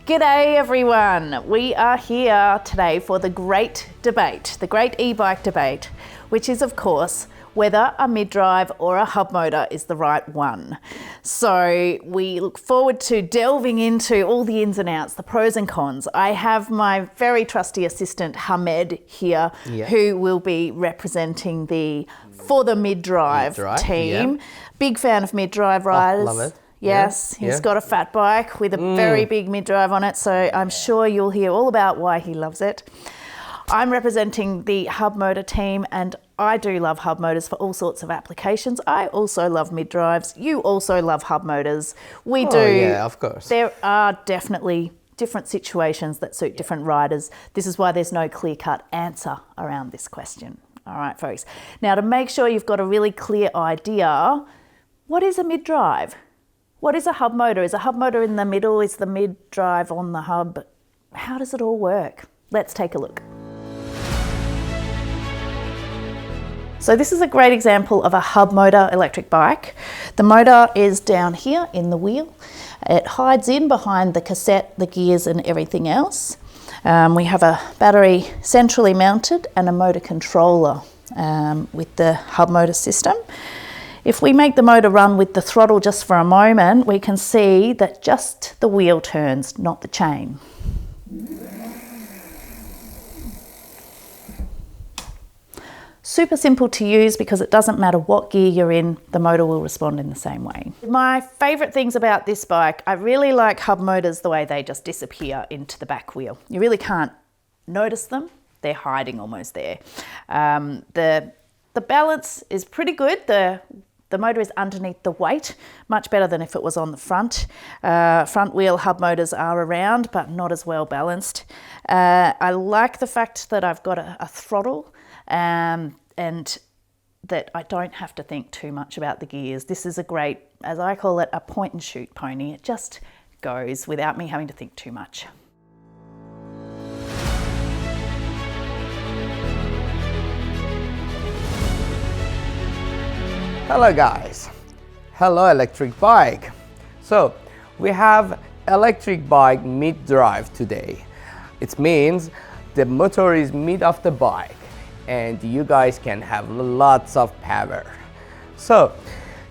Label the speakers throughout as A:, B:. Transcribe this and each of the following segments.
A: G'day everyone. We are here today for the great debate, the great e-bike debate, which is of course whether a mid-drive or a hub motor is the right one. So we look forward to delving into all the ins and outs, the pros and cons. I have my very trusty assistant Hamed here, who will be representing the mid-drive team.
B: Yeah.
A: Big fan of mid-drive riders.
B: Love it.
A: Yes, he's got a fat bike with a very big mid-drive on it, so I'm sure you'll hear all about why he loves it. I'm representing the hub motor team, and I do love hub motors for all sorts of applications. I also love mid-drives. You also love hub motors. We do.
B: Yeah, of course.
A: There are definitely different situations that suit different riders. This is why there's no clear-cut answer around this question. All right, folks. Now, to make sure you've got a really clear idea, what is a mid-drive? What is a hub motor? Is a hub motor in the middle? Is the mid-drive on the hub? How does it all work? Let's take a look. So this is a great example of a hub motor electric bike. The motor is down here in the wheel. It hides in behind the cassette, the gears and everything else. We have a battery centrally mounted and a motor controller with the hub motor system. If we make the motor run with the throttle just for a moment, we can see that just the wheel turns, not the chain. Super simple to use because it doesn't matter what gear you're in, the motor will respond in the same way. My favourite things about this bike, I really like hub motors the way they just disappear into the back wheel. You really can't notice them, they're hiding almost there. The balance is pretty good. The motor is underneath the weight, much better than if it was on the front. Front wheel hub motors are around, but not as well balanced. I like the fact that I've got a throttle and that I don't have to think too much about the gears. This is a great, as I call it, a point and shoot pony. It just goes without me having to think too much.
B: Hello guys, hello electric bike. So we have electric bike mid-drive today. It means the motor is mid of the bike and you guys can have lots of power. So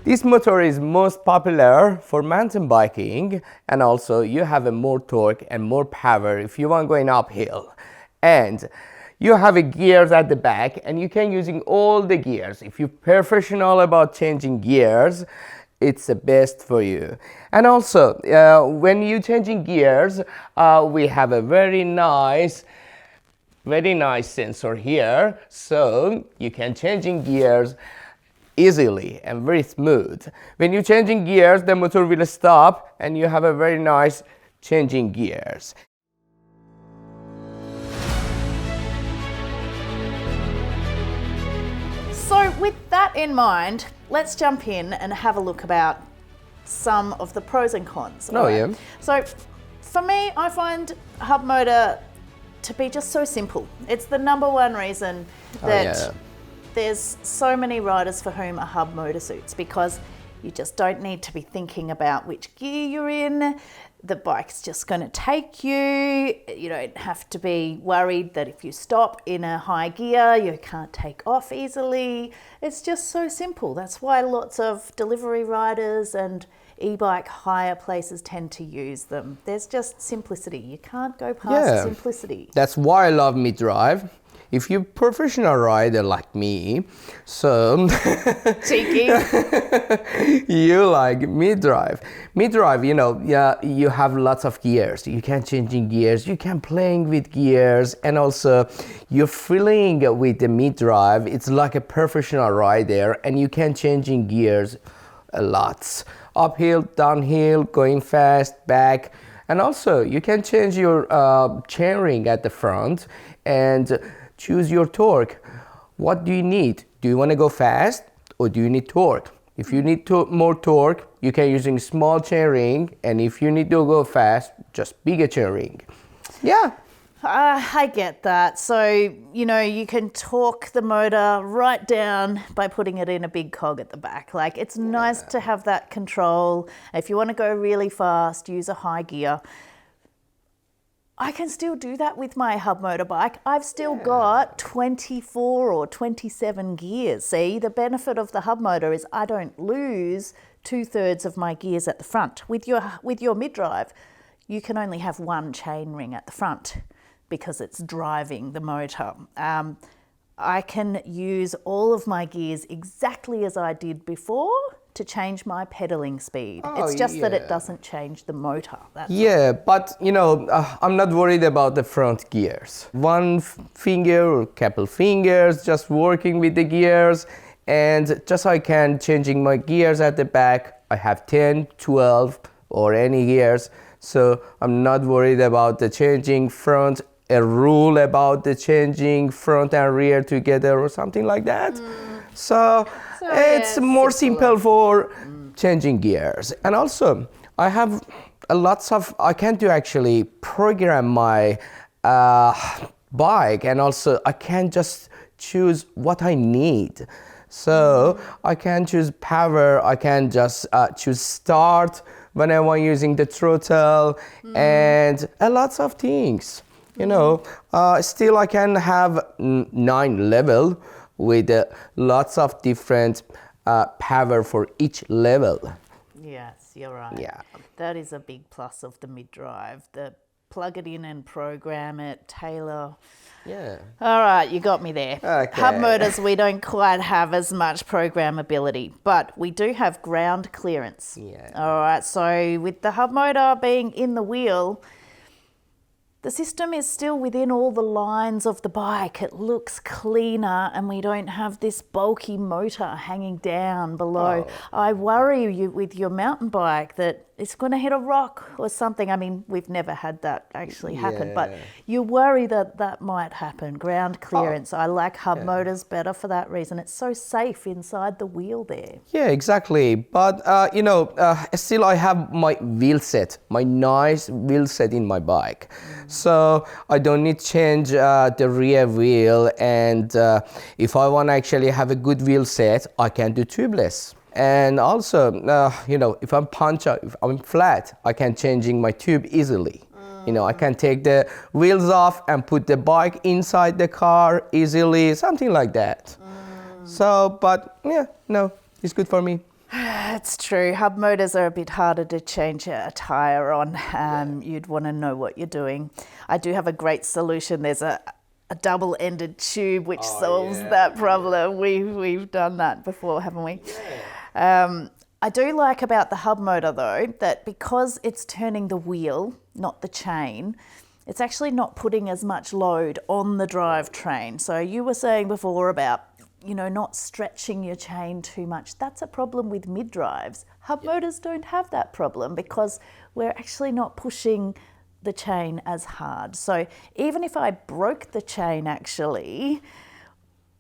B: this motor is most popular for mountain biking, and also you have a more torque and more power if you want going uphill. And you have a gears at the back and you can using all the gears. If you're professional about changing gears, it's the best for you. And also when you changing gears, we have a very nice sensor here, so you can changing gears easily and very smooth. When you're changing gears, the motor will stop and you have a very nice changing gears.
A: So with that in mind, let's jump in and have a look about some of the pros and cons.
B: Oh, yeah.
A: So for me, I find hub motor to be just so simple. It's the number one reason that there's so many riders for whom a hub motor suits, because you just don't need to be thinking about which gear you're in. The bike's just going to take you. You don't have to be worried that if you stop in a high gear, you can't take off easily. It's just so simple. That's why lots of delivery riders and e-bike hire places tend to use them. There's just simplicity. You can't go past simplicity.
B: That's why I love mid-drive. If you're a professional rider like me, so
A: cheeky,
B: you like mid-drive. Mid-drive, you know, you have lots of gears. You can changing gears, you can playing with gears, and also you're feeling with the mid-drive. It's like a professional rider, and you can changing gears a lot. Uphill, downhill, going fast, back, and also you can change your chainring at the front and choose your torque. What do you need? Do you want to go fast or do you need torque? If you need more torque, you can using small chainring, and if you need to go fast, just bigger chainring. Yeah.
A: I get that. So, you know, you can torque the motor right down by putting it in a big cog at the back. Like, it's nice to have that control. If you want to go really fast, use a high gear. I can still do that with my hub motorbike. I've still got 24 or 27 gears. See, the benefit of the hub motor is I don't lose 2/3 of my gears at the front. With your mid-drive, you can only have one chain ring at the front because it's driving the motor. I can use all of my gears exactly as I did before to change my pedaling speed. It's just that it doesn't change the motor. That's all.
B: But I'm not worried about the front gears. One finger or couple fingers, just working with the gears, and just I can changing my gears at the back. I have 10, 12 or any gears, so I'm not worried about the changing front, a rule about the changing front and rear together or something like that. So it's more simple for changing gears. And also I have I can do actually program my bike, and also I can just choose what I need. So I can choose power, I can just choose start whenever I'm using the throttle, and a lots of things. Still I can have 9 level with lots of different power for each level.
A: Yes, you're right.
B: Yeah.
A: That is a big plus of the mid-drive. The plug it in and program it, tailor.
B: Yeah.
A: All right, you got me there.
B: Okay.
A: Hub motors, we don't quite have as much programmability, but we do have ground clearance.
B: Yeah.
A: All right, so with the hub motor being in the wheel, the system is still within all the lines of the bike. It looks cleaner and we don't have this bulky motor hanging down below. I worry you with your mountain bike that it's going to hit a rock or something. I mean, we've never had that actually happen, but you worry that that might happen. Ground clearance. I like hub motors better for that reason. It's so safe inside the wheel there.
B: Yeah, exactly. But still I have my wheel set, my nice wheel set in my bike. So I don't need to change the rear wheel, and if I want to actually have a good wheel set, I can do tubeless. And also, if I'm if I'm flat, I can changing my tube easily. I can take the wheels off and put the bike inside the car easily, something like that. So, but it's good for me.
A: It's true. Hub motors are a bit harder to change a tyre on. You'd want to know what you're doing. I do have a great solution. There's a double-ended tube which solves that problem. We've done that before, haven't we? I do like about the hub motor though that because it's turning the wheel, not the chain, it's actually not putting as much load on the drivetrain. So you were saying before about not stretching your chain too much. That's a problem with mid-drives. Hub motors don't have that problem because we're actually not pushing the chain as hard. So even if I broke the chain actually,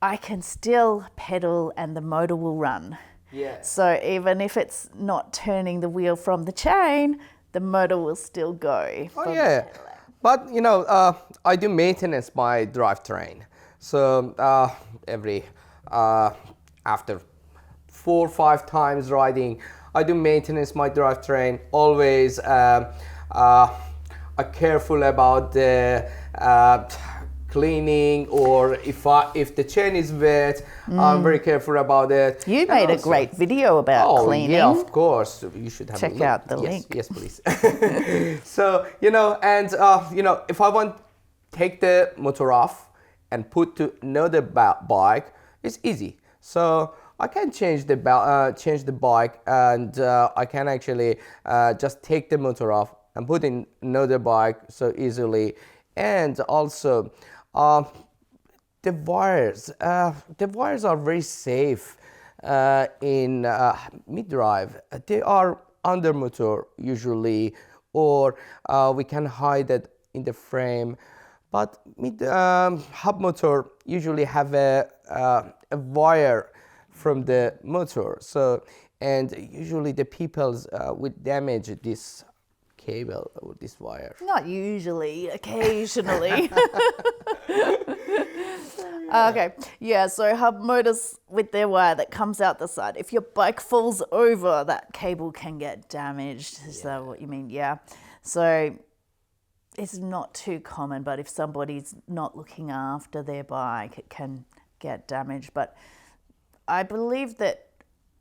A: I can still pedal and the motor will run.
B: Yeah.
A: So even if it's not turning the wheel from the chain, the motor will still go.
B: But I do maintenance my drivetrain. So every after 4 or 5 times riding, I do maintenance my drivetrain. Always I'm careful about the cleaning, or if the chain is wet, I'm very careful about it.
A: You made a great video about cleaning.
B: Yeah, of course. You should have
A: check out the link.
B: Yes, please. So if I want to take the motor off and put to another bike, it's easy. So I can change the bike, and I can actually just take the motor off and put in another bike so easily. And also the wires are very safe in mid-drive. They are under motor usually, or we can hide it in the frame. But hub motor usually have a wire from the motor. So, and usually the people would damage this cable or this wire.
A: Not usually, occasionally. Okay, yeah, so hub motors with their wire that comes out the side. If your bike falls over, that cable can get damaged. Is that what you mean? Yeah. So is not too common, but if somebody's not looking after their bike, it can get damaged. But I believe that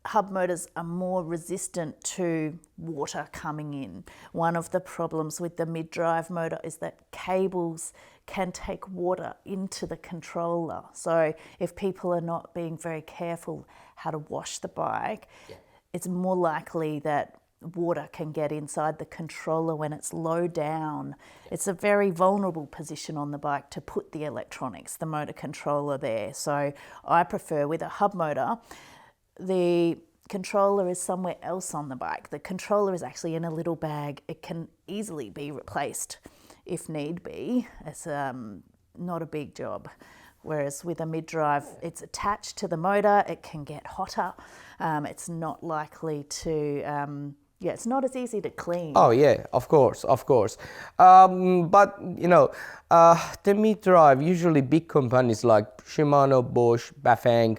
A: hub motors are more resistant to water coming in. One of the problems with the mid-drive motor is that cables can take water into the controller. So if people are not being very careful how to wash the bike, it's more likely that water can get inside the controller when it's low down. It's a very vulnerable position on the bike to put the electronics, the motor controller there. So I prefer with a hub motor, the controller is somewhere else on the bike. The controller is actually in a little bag. It can easily be replaced if need be. It's not a big job. Whereas with a mid-drive, it's attached to the motor. It can get hotter. It's not likely to, it's not as easy to clean.
B: Oh yeah, of course. But the mid-drive, usually big companies like Shimano, Bosch, Bafang,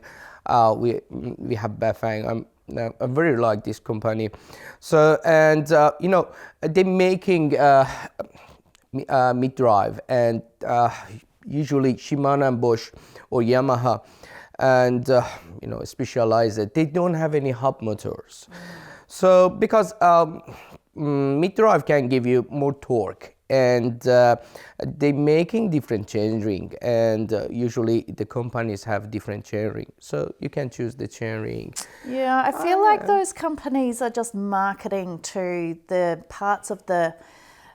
B: we have Bafang. I very like this company. So, and they're making mid-drive, and usually Shimano and Bosch or Yamaha, and Specialized, they don't have any hub motors. So because mid-drive can give you more torque, and they're making different chainring, and usually the companies have different chainring, so you can choose the chainring.
A: Yeah, I feel like those companies are just marketing to the parts of the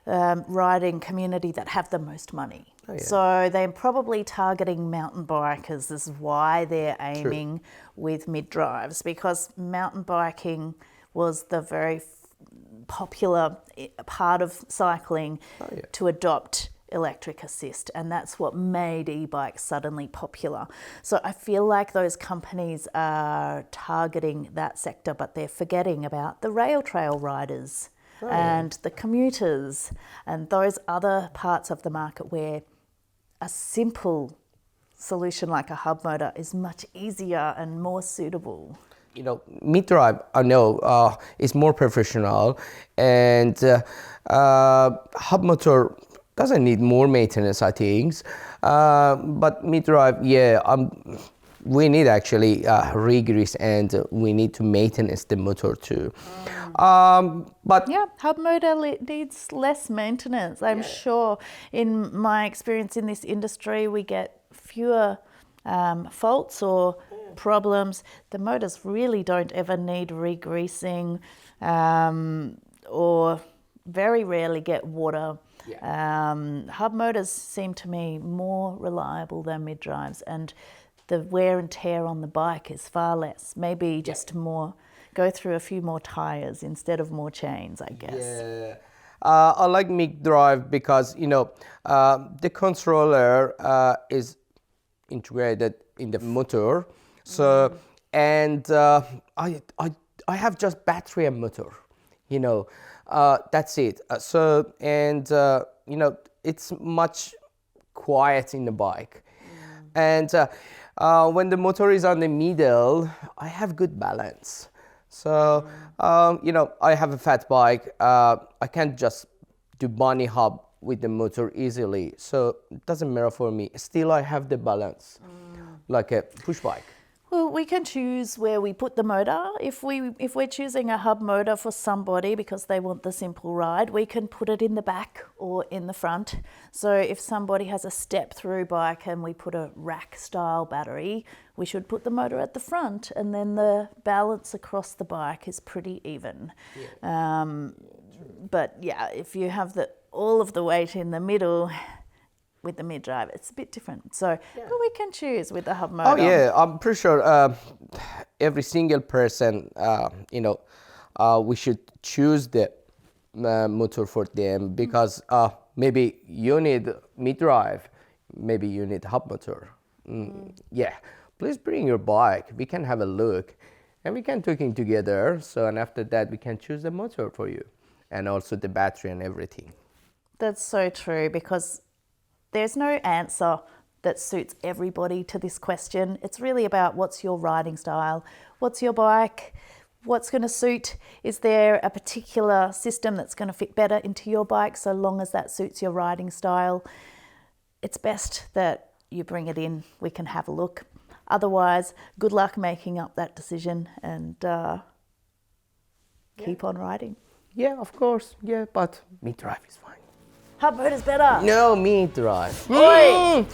A: riding community that have the most money. So they're probably targeting mountain bikers. This is why they're aiming with mid-drives, because mountain biking was the very popular part of cycling to adopt electric assist, and that's what made e-bikes suddenly popular. So I feel like those companies are targeting that sector, but they're forgetting about the rail trail riders and the commuters and those other parts of the market where a simple solution like a hub motor is much easier and more suitable.
B: Mid-drive, I know, is more professional, and hub motor doesn't need more maintenance, I think. But mid-drive, we need actually re-grease, and we need to maintenance the motor too. But
A: hub motor needs less maintenance. I'm sure in my experience in this industry, we get fewer faults or problems. The motors really don't ever need re-greasing, or very rarely get water. Hub motors seem to me more reliable than mid-drives, and the wear and tear on the bike is far less. Maybe just go through a few more tires instead of more chains, I guess.
B: I like mid-drive because the controller is integrated in the motor. So and I have just battery and motor. That's it. So and it's much quiet in the bike, and when the motor is on the middle, I have good balance. So I have a fat bike. I can't just do bunny hop with the motor easily, so it doesn't matter for me. Still, I have the balance, like a push bike.
A: Well, we can choose where we put the motor. If we're choosing a hub motor for somebody because they want the simple ride, we can put it in the back or in the front. So if somebody has a step-through bike and we put a rack-style battery, we should put the motor at the front, and then the balance across the bike is pretty even. But if you have all of the weight in the middle, with the mid-drive, it's a bit different. So but we can choose with the hub motor.
B: Oh yeah, I'm pretty sure every single person, we should choose the motor for them, because maybe you need mid-drive, maybe you need hub motor. Please bring your bike. We can have a look, and we can talking together. So, and after that, we can choose the motor for you, and also the battery and everything.
A: That's so true, because there's no answer that suits everybody to this question. It's really about what's your riding style, what's your bike, what's going to suit. Is there a particular system that's going to fit better into your bike, so long as that suits your riding style? It's best that you bring it in, we can have a look. Otherwise, good luck making up that decision and keep on riding.
B: Yeah, of course. Yeah, but mid-drive is fine.
A: Hub motor's better.
B: No, mid-drive.
A: Oi!